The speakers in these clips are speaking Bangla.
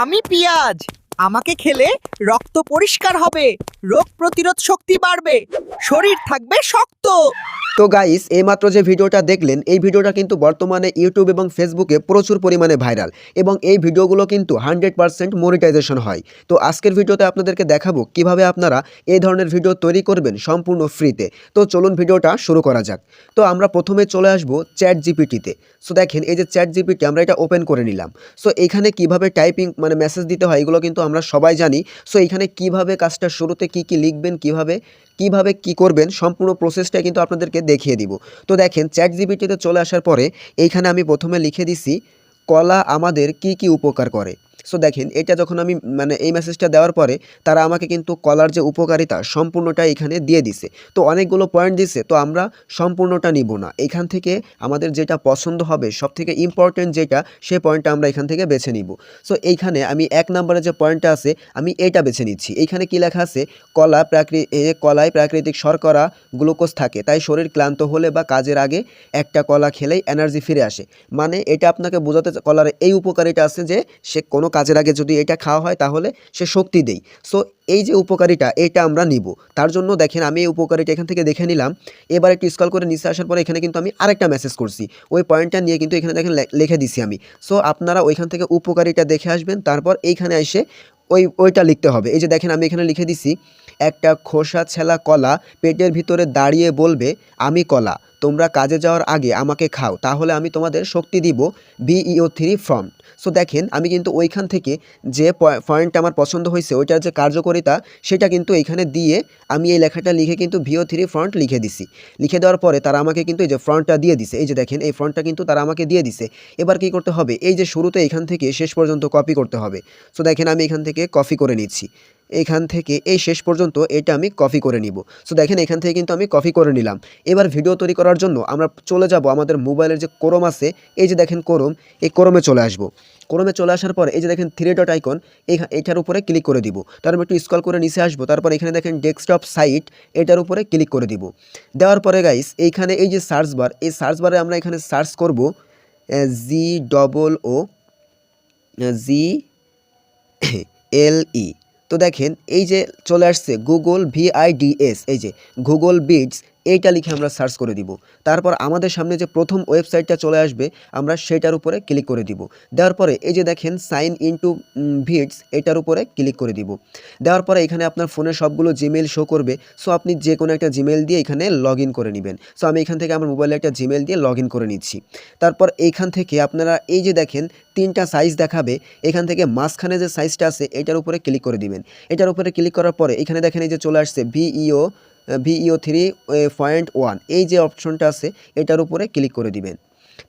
আমি পিয়াজ। আমাকে খেলে রক্ত পরিষ্কার হবে, রোগ প্রতিরোধ শক্তি বাড়বে, শরীর থাকবে শক্ত। তো গাইস, এইমাত্র যে ভিডিওটা দেখলেন এই ভিডিওটা কিন্তু বর্তমানে ইউটিউব এবং ফেসবুকে প্রচুর পরিমাণে ভাইরাল এবং এই ভিডিওগুলো কিন্তু 100% মনিটাইজেশন হয়। তো আজকের ভিডিওতে আপনাদেরকে দেখাবো কিভাবে আপনারা এই ধরনের ভিডিও তৈরি করবেন সম্পূর্ণ ফ্রিতে। তো চলুন ভিডিওটা শুরু করা যাক। তো আমরা প্রথমে চলে আসবো চ্যাট জিপিটিতে। সো দেখেন এই যে চ্যাট জিপিটি আমরা এটা ওপেন করে নিলাম। সো এখানে কিভাবে টাইপিং মেসেজ দিতে হয় এগুলো কিন্তু আমরা সবাই জানি। সো এখানে কিভাবে কাজটা শুরুতে কি লিখবেন, কিভাবে কি করবেন সম্পূর্ণ প্রসেসটা কিন্তু আপনাদেরকে দেখিয়ে দিব। তো দেখেন চ্যাট জিপিটিতে চলে আসার পরে এইখানে আমি প্রথমে লিখে দিছি কলা আমাদের কি উপকার করে। সো দেখেন এটা যখন আমি এই মেসেজটা দেওয়ার পরে তারা আমাকে কিন্তু কলার যে উপকারিতা সম্পূর্ণটা এখানে দিয়ে দিছে। তো অনেকগুলো পয়েন্ট দিছে, তো আমরা সম্পূর্ণটা নিব না, এখান থেকে আমাদের যেটা পছন্দ হবে সবথেকে ইম্পর্টেন্ট যেটা সেই পয়েন্টটা আমরা এখান থেকে বেছে নিব। সো এইখানে আমি 1 নম্বরে যে পয়েন্টটা আছে আমি এটা বেছে নিচ্ছি। এইখানে কি লেখা আছে, কলায় প্রাকৃতিক শর্করা গ্লুকোজ থাকে, তাই শরীর ক্লান্ত হলে বা কাজের আগে একটা কলা খেলেই এনার্জি ফিরে আসে। মানে এটা আপনাকে বোঝাতে কলার এই উপকারিতা আছে যে সে কোনো কাজের আগে যদি এটা খাওয়া হয় তাহলে সে শক্তি দেয়। সো এই যে উপকারিতা এটা আমরা নিব, তার জন্য দেখেন আমি এই উপকারিতা এখান থেকে দেখে নিলাম। এবার একটু স্ক্রল করে নিচে আসার পরে এখানে কিন্তু আমি আরেকটা মেসেজ করছি, ওই পয়েন্টটা নিয়ে কিন্তু এখানে দেখেন লিখে দিছি আমি। সো আপনারা ওইখান থেকে উপকারিতা দেখে আসবেন, তারপর এইখানে এসে ওইটা লিখতে হবে। এই যে দেখেন আমি এখানে লিখে দিছি, একটা খোসা ছেলা কলা পেটের ভিতরে দাঁড়িয়ে বলবে আমি কলা, তোমরা কাজে যাওয়ার আগে আমাকে খাও, তাহলে আমি তোমাদের শক্তি দিব, VEO3 ফ্রন্ট। সো দেখেন আমি কিন্তু ওইখান থেকে যে পয়েন্টটা আমার পছন্দ হয়েছে ওইটার যে কার্যকারিতা সেটা কিন্তু এইখানে দিয়ে আমি এই লেখাটা লিখে কিন্তু VEO3 ফ্রন্ট লিখে দিছি। লিখে দেওয়ার পরে তারা আমাকে কিন্তু এই যে ফ্রন্টটা দিয়ে দিছে। এই যে দেখেন এই ফ্রন্টটা কিন্তু তারা আমাকে দিয়ে দিছে। এবার কি করতে হবে, এই যে শুরুতে এখান থেকে শেষ পর্যন্ত কপি করতে হবে। সো দেখেন আমি এখান থেকে কপি করে নিচ্ছি, এখান থেকে এই শেষ পর্যন্ত এটা আমি কপি করে নিব। সো দেখেন এখান থেকে কিন্তু আমি কপি করে নিলাম। এবার ভিডিও তৈরি করার জন্য আমরা চলে যাব আমাদের মোবাইলের যে ক্রোম আছে, এই যে দেখেন ক্রোম, এই ক্রোমে চলে আসব। ক্রোমে চলে আসার পরে এই যে দেখেন 3 ডট আইকন, এইটার উপরে ক্লিক করে দিব। তারপর একটু স্ক্রল করে নিচে আসবো, তারপর এখানে দেখেন ডেস্কটপ সাইট, এটার উপরে ক্লিক করে দিব। দেওয়ার পরে গাইস এইখানে এই যে সার্চ বার, এই সার্চ বারে আমরা এখানে সার্চ করব GOOGLE। তো দেখেন এই যে চলে আসছে গুগল VIDS, এই যে গুগল বিটস, এইটা লিখে আমরা সার্চ করে দিব। তারপর আমাদের সামনে যে প্রথম ওয়েবসাইটটা চলে আসবে আমরা সেটার উপরে ক্লিক করে দিব। দেওয়ার পরে এই যে দেখেন সাইন ইনটু ভিটস, এটার উপরে ক্লিক করে দিব। দেওয়ার পরে এখানে আপনার ফোনে সবগুলো জিমেইল শো করবে। সো আপনি যে কোনো একটা জিমেইল দিয়ে এখানে লগ ইন করে নেবেন। সো আমি এখান থেকে আমার মোবাইলে একটা জিমেইল দিয়ে লগ ইন করে নিচ্ছি। তারপর এইখান থেকে আপনারা এই যে দেখেন 3টা সাইজ দেখাবে, এখান থেকে মাঝখানে যে সাইজটা আছে এটার উপরে ক্লিক করে দিবেন। এটার উপরে ক্লিক করার পরে এখানে দেখেন এই যে চলে আসছে VEO3.1, এই যে অপশনটা আছে এটার উপরে ক্লিক করে দিবেন।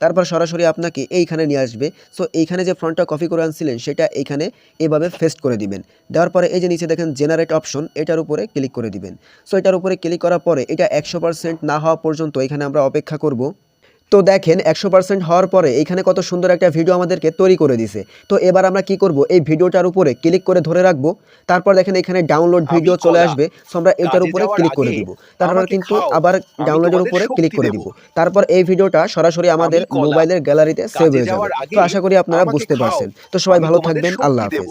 তারপর সরাসরি আপনাকে এইখানে নিয়ে আসবে। সো এইখানে যে ফ্রন্টটা কপি করে আনছিলেন সেটা এইখানে এভাবে পেস্ট করে দিবেন। দেওয়ার পরে এই যে নিচে দেখেন জেনারেট অপশন, এটার উপরে ক্লিক করে দিবেন। সো এটার উপরে ক্লিক করার পরে এটা 100% না হওয়া পর্যন্ত এখানে আমরা অপেক্ষা করব। তো দেখেন 100% হওয়ার পরে এখানে কত সুন্দর একটা ভিডিও আমাদেরকে তৈরি করে দিছে। তো এবার আমরা কি করব, এই ভিডিওটার উপরে ক্লিক করে ধরে রাখবো। তারপর দেখেন এখানে ডাউনলোড ভিডিও চলে আসবে। সো আমরা এটার উপরে ক্লিক করে দিব। তারপর কিন্তু আবার ডাউনলোডের উপরে ক্লিক করে দিব। তারপর এই ভিডিওটা সরাসরি আমাদের মোবাইলের গ্যালারিতে সেভ হয়ে যাবে। তো আশা করি আপনারা বুঝতে পারছেন। তো সবাই ভালো থাকবেন, আল্লাহ হাফেজ।